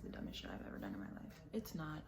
the dumbest shit I've ever done in my life. It's not.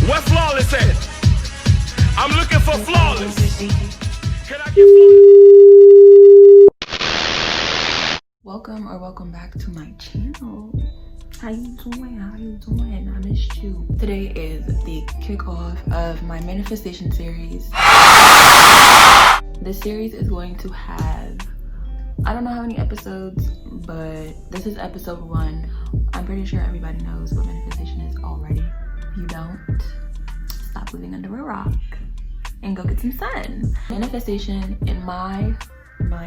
What flawless at? I'm looking for flawless. Can I get flawless? Welcome back to my channel. How you doing? I missed you. Today is the kickoff of my manifestation series. This series is going to have, I don't know how many episodes, but this is episode 1. I'm pretty sure everybody knows what manifestation is already. If you don't, stop living under a rock and go get some sun. Manifestation, in my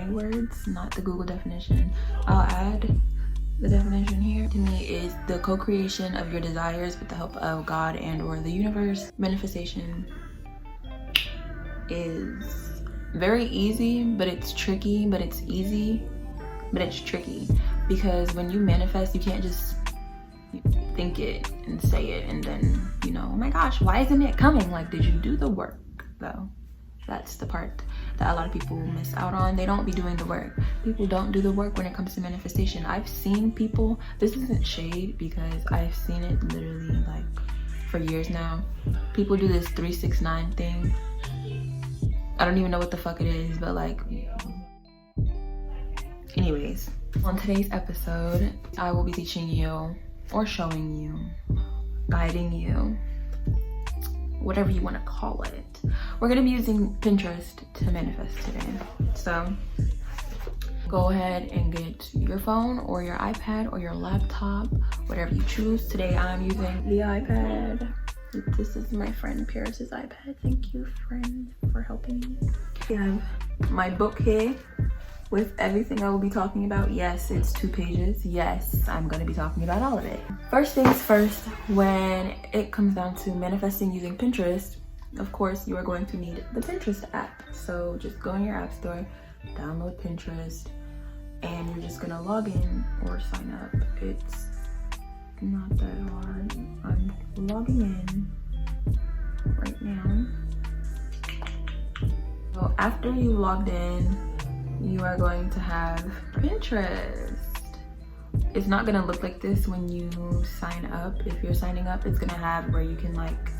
words, not the Google definition, I'll add the definition here, to me is the co-creation of your desires with the help of God and or the universe. Manifestation is very easy, but it's tricky, but it's easy, but it's tricky, because when you manifest, you can't just think it and say it and then, you know, oh my gosh, why isn't it coming? Like, did you do the work though? That's the part that a lot of people miss out on. They don't be doing the work. People don't do the work when it comes to manifestation. I've seen people, this isn't shade because I've seen it literally like for years now. People do this 369 thing. I don't even know what the fuck it is, but like, anyways, on today's episode, I will be teaching you or showing you, guiding you, whatever you want to call it. We're going to be using Pinterest to manifest today. So go ahead and get your phone or your iPad or your laptop, whatever you choose. Today I'm using the iPad. This is my friend Paris's iPad. Thank you, friend, for helping me. I have my book here with everything I will be talking about. Yes, it's 2 pages. Yes, I'm going to be talking about all of it. First things first, when it comes down to manifesting using Pinterest, of course, you are going to need the Pinterest app. So just go in your app store, download Pinterest, and you're just going to log in or sign up. It's not that hard. I'm logging in right now. So after you logged in, you are going to have Pinterest. It's not gonna look like this when you sign up. If you're signing up, it's gonna have where you can like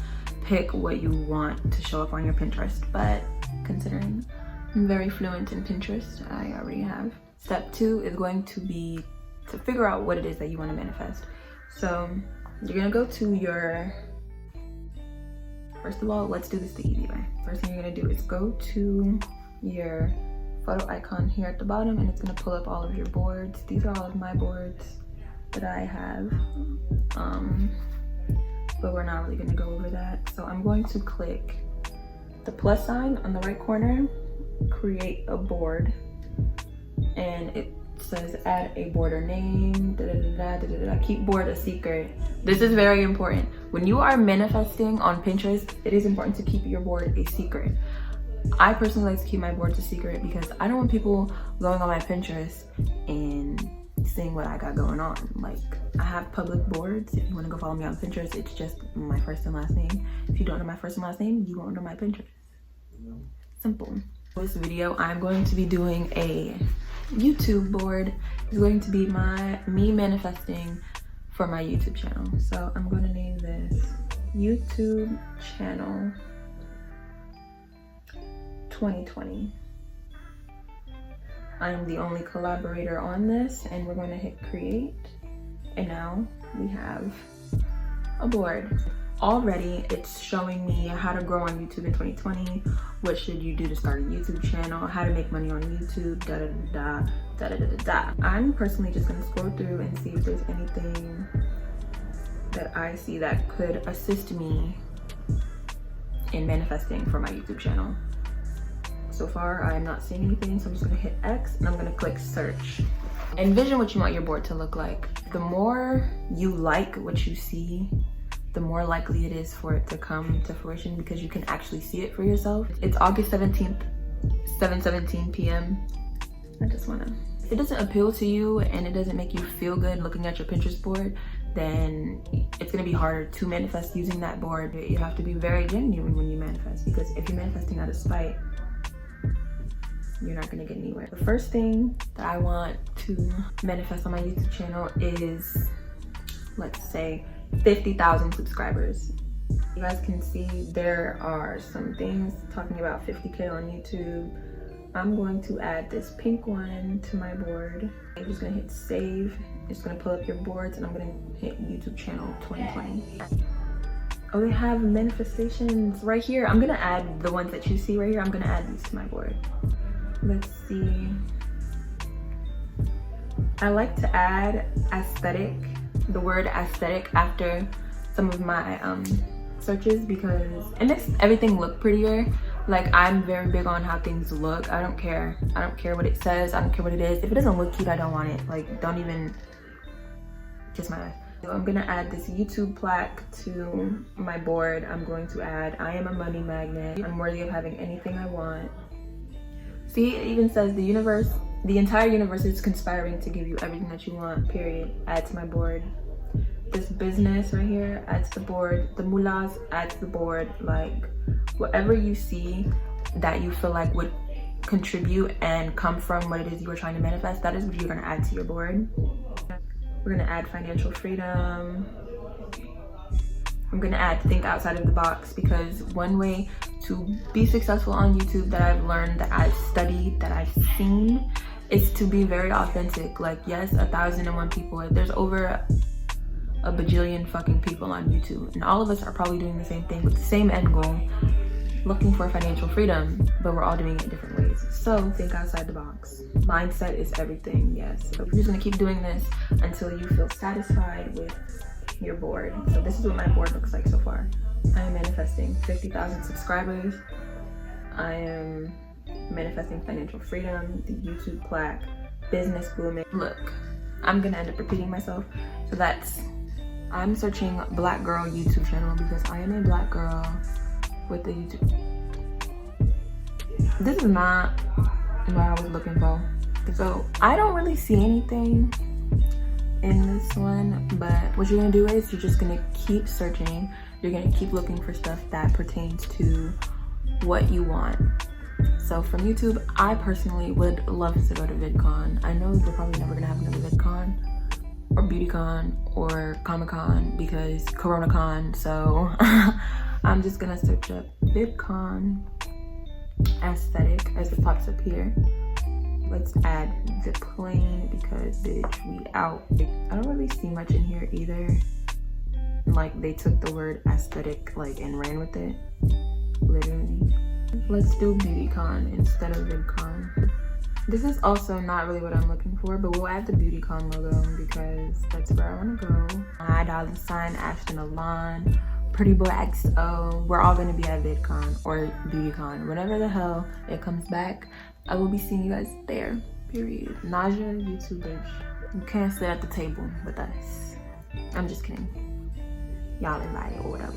pick what you want to show up on your Pinterest. But considering I'm very fluent in Pinterest, I already have. Step 2 is going to be to figure out what it is that you want to manifest. So you're gonna go to your, first of all, let's do this the easy way. First thing you're gonna do is go to your photo icon here at the bottom, and it's going to pull up all of your boards. These are all of my boards that I have, but we're not really going to go over that. So I'm going to click the plus sign on the right corner, create a board, and it says add a border name, keep board a secret. This is very important. When you are manifesting on Pinterest, it is important to keep your board a secret. I personally like to keep my boards a secret because I don't want people going on my Pinterest and seeing what I got going on. Like, I have public boards. If you want to go follow me on Pinterest, it's just my first and last name. If you don't know my first and last name, you won't know my Pinterest. Simple. For this video, I'm going to be doing a YouTube board. It's going to be me manifesting for my YouTube channel. So I'm going to name this YouTube channel 2020. I am the only collaborator on this, and we're going to hit create, and now we have a board. Already it's showing me how to grow on YouTube in 2020, what should you do to start a YouTube channel, how to make money on YouTube, I'm personally just going to scroll through and see if there's anything that I see that could assist me in manifesting for my YouTube channel. So far, I'm not seeing anything, so I'm just gonna hit X and I'm gonna click search. Envision what you want your board to look like. The more you like what you see, the more likely it is for it to come to fruition because you can actually see it for yourself. It's August 17th, 7:17 p.m. I just wanna, if it doesn't appeal to you and it doesn't make you feel good looking at your Pinterest board, then it's going to be harder to manifest using that board. You have to be very genuine when you manifest, because if you're manifesting out of spite, you're not going to get anywhere. The first thing that I want to manifest on my YouTube channel is, let's say, 50,000 subscribers. You guys can see there are some things talking about 50K on YouTube. I'm going to add this pink one to my board. I'm just gonna hit save. It's gonna pull up your boards, and I'm gonna hit YouTube channel 2020. Oh, they have manifestations right here. I'm gonna add the ones that you see right here. I'm gonna add these to my board. Let's see. I like to add aesthetic, the word aesthetic, after some of my searches, because it makes everything look prettier. Like, I'm very big on how things look. I don't care what it says. I don't care what it is. If it doesn't look cute, I don't want it. Like, don't even kiss my ass. So I'm gonna add this YouTube plaque to my board. I'm going to add, I am a money magnet. I'm worthy of having anything I want. See, it even says the entire universe is conspiring to give you everything that you want, period. Add to my board. This business right here, add to the board. The mullahs, add to the board. Like, whatever you see that you feel like would contribute and come from what it is you were trying to manifest, that is what you're gonna add to your board. We're gonna add financial freedom. I'm gonna add think outside of the box, because one way to be successful on YouTube that I've learned, that I've studied, that I've seen, is to be very authentic. Like, yes, 1,001 people. There's over a bajillion fucking people on YouTube, and all of us are probably doing the same thing with the same end goal, looking for financial freedom, but we're all doing it in different ways. So think outside the box. Mindset is everything, yes. So we're just gonna keep doing this until you feel satisfied with your board. So this is what my board looks like so far. I am manifesting 50,000 subscribers. I am manifesting financial freedom, the YouTube plaque, business booming. Look, I'm gonna end up repeating myself. So I'm searching black girl YouTube channel, because I am a black girl with the YouTube. This is not what I was looking for. So I don't really see anything in this one, but what you're gonna do is you're just gonna keep searching. You're gonna keep looking for stuff that pertains to what you want. So from YouTube, I personally would love to go to VidCon. I know we're probably never gonna have another VidCon or BeautyCon or Comic-Con because CoronaCon, so I'm just gonna search up VidCon aesthetic as it pops up here. Let's add the plane, because bitch, we out. I don't really see much in here either. Like, they took the word aesthetic like and ran with it, literally. Let's do BeautyCon instead of VidCon. This is also not really what I'm looking for, but we'll add the BeautyCon logo because that's where I want to go. $, Ashton Alon, Pretty Boy XO. We're all going to be at VidCon or BeautyCon. Whenever the hell it comes back, I will be seeing you guys there, period. Naja, YouTube bitch. You can't sit at the table with us. I'm just kidding. Y'all invited or whatever.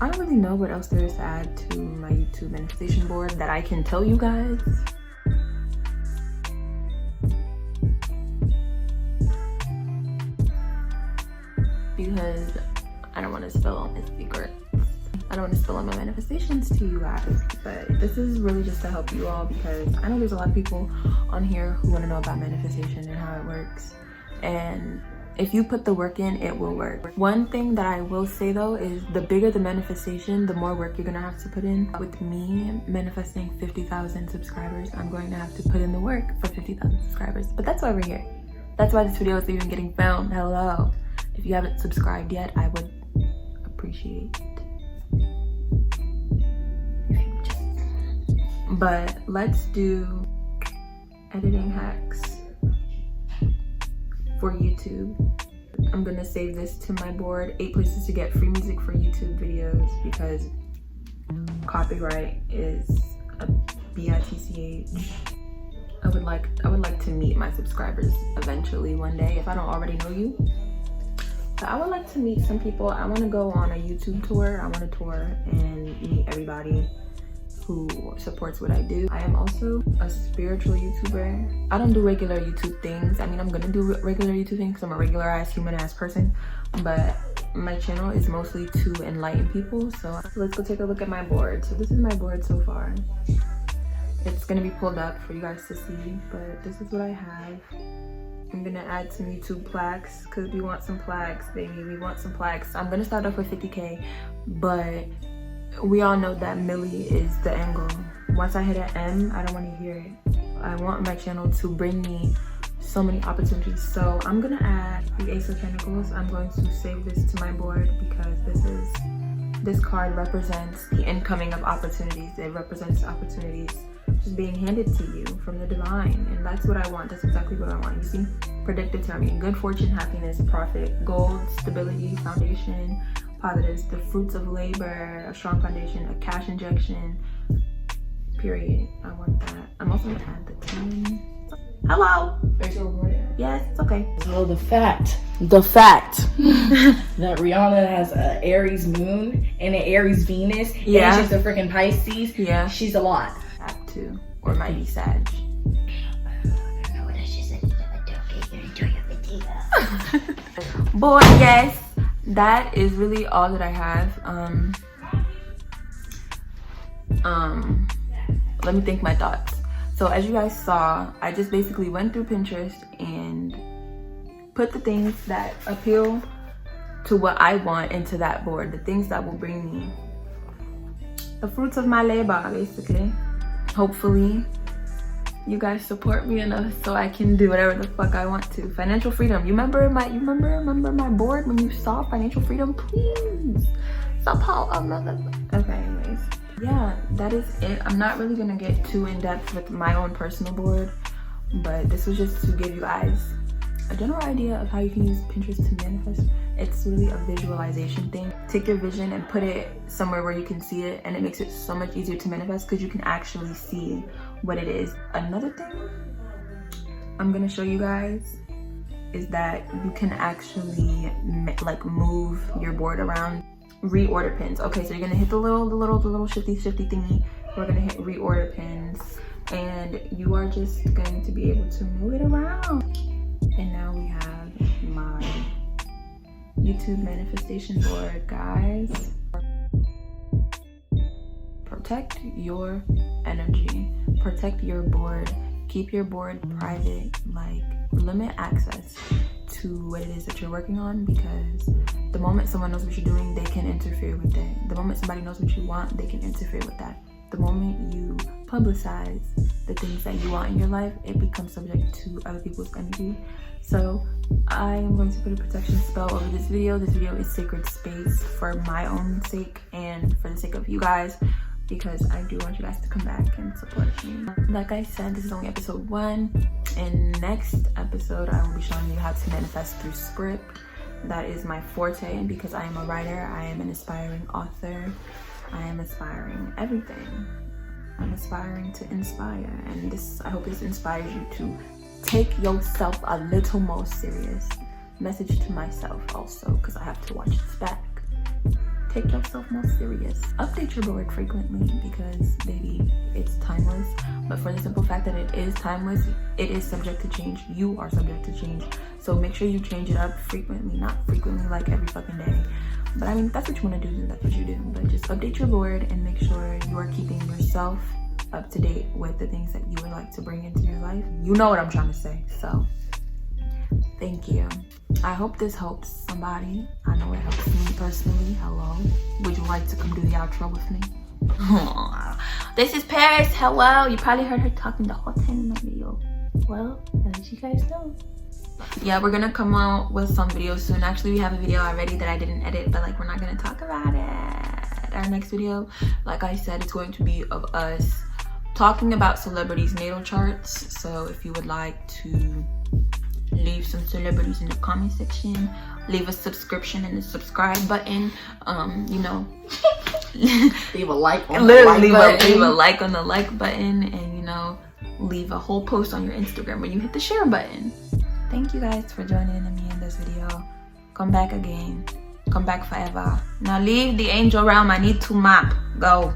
I don't really know what else there is to add to my YouTube manifestation board that I can tell you guys. Because I don't want to spill all my secrets. I don't want to spill all my manifestations to you guys. But this is really just to help you all, because I know there's a lot of people on here who want to know about manifestation and how it works. And if you put the work in, it will work. One thing that I will say though is the bigger the manifestation, the more work you're gonna have to put in. With me manifesting 50,000 subscribers, I'm going to have to put in the work for 50,000 subscribers. But that's why we're here. That's why this video is even getting filmed. Hello. If you haven't subscribed yet, I would appreciate if you just... But let's do editing hacks for YouTube. I'm gonna save this to my board. 8 places to get free music for YouTube videos, because copyright is a bitch. I would like to meet my subscribers eventually one day, if I don't already know you. But I would like to meet some people. I want to go on a YouTube tour. I want to tour and meet everybody who supports what I do. I am also a spiritual YouTuber. I don't do regular YouTube things. I mean, I'm gonna do regular YouTube things because I'm a regular ass human ass person, but my channel is mostly to enlighten people. So let's go take a look at my board. So this is my board so far. It's gonna be pulled up for you guys to see, but this is what I have. I'm gonna add some YouTube plaques because we want some plaques, baby. We want some plaques. I'm gonna start off with 50K, but we all know that milli is the end goal. Once I hit an M, I don't want to hear it. I want my channel to bring me so many opportunities. So I'm gonna add the Ace of Pentacles. I'm going to save this to my board because this card represents the incoming of opportunities. It represents opportunities just being handed to you from the divine, and that's what I want. That's exactly what I want. You see, predicted to me: good fortune, happiness, profit, gold, stability, foundation, positives, the fruits of labor, a strong foundation, a cash injection, period. I want that. I'm also gonna add the 10. Hello. Are you recording? Yes, it's okay. So the fact that Rihanna has an Aries moon and an Aries Venus, yeah, and she's a freaking Pisces, yeah, she's a lot. Have to, or might be Sag. Boy, yes, that is really all that I have. Let me think my thoughts. So as you guys saw, I just basically went through Pinterest and put the things that appeal to what I want into that board, the things that will bring me the fruits of my labor, basically. Hopefully you guys support me enough so I can do whatever the fuck I want to. Financial freedom. You remember my board when you saw financial freedom? Please somehow another. Okay, anyways, yeah, that is it. I'm not really gonna get too in depth with my own personal board, but this was just to give you guys a general idea of how you can use Pinterest to manifest. It's really a visualization thing. Take your vision and put it somewhere where you can see it, and it makes it so much easier to manifest because you can actually see what it is. Another thing I'm gonna show you guys is that you can actually like move your board around. Reorder pins. Okay, so you're gonna hit the little shifty thingy. We're gonna hit reorder pins, and you are just going to be able to move it around. And now we have my YouTube manifestation board, guys. Protect your energy, protect your board, keep your board private, like limit access to what it is that you're working on, because the moment someone knows what you're doing, they can interfere with it. The moment somebody knows what you want, they can interfere with that. The moment you publicize the things that you want in your life, it becomes subject to other people's energy. So I am going to put a protection spell over this video. This video is sacred space for my own sake and for the sake of you guys, because I do want you guys to come back and support me. Like I said, this is only episode 1. In next episode, I will be showing you how to manifest through script. That is my forte, and because I am a writer, I am an aspiring author. I am aspiring everything. I'm aspiring to inspire, and this, I hope this inspires you to take yourself a little more serious. Message to myself also, because I have to watch this back. Take yourself more serious. Update your board frequently because, baby, it's timeless. But for the simple fact that it is timeless, it is subject to change. You are subject to change. So make sure you change it up frequently. Not frequently like every fucking day. But I mean, if that's what you want to do, then that's what you do. But just update your board and make sure you are keeping yourself up to date with the things that you would like to bring into your life. You know what I'm trying to say. So thank you. I hope this helps somebody. I know it helps me personally. Hello. Would you like to come do the outro with me? This is Paris. Hello. You probably heard her talking the whole time in the video. Well, as you guys know. Yeah, we're gonna come out with some videos soon. Actually, we have a video already that I didn't edit, but like we're not gonna talk about it. Our next video, like I said, it's going to be of us talking about celebrities' natal charts. So if you would like to leave some celebrities in the comment section, leave a subscription and the subscribe button, you know, leave a like on the like button. Leave a like on the like button, and you know, leave a whole post on your Instagram when you hit the share button. Thank you guys for joining me in this video. Come back again. Come back forever. Now leave the angel realm. I need to map. Go.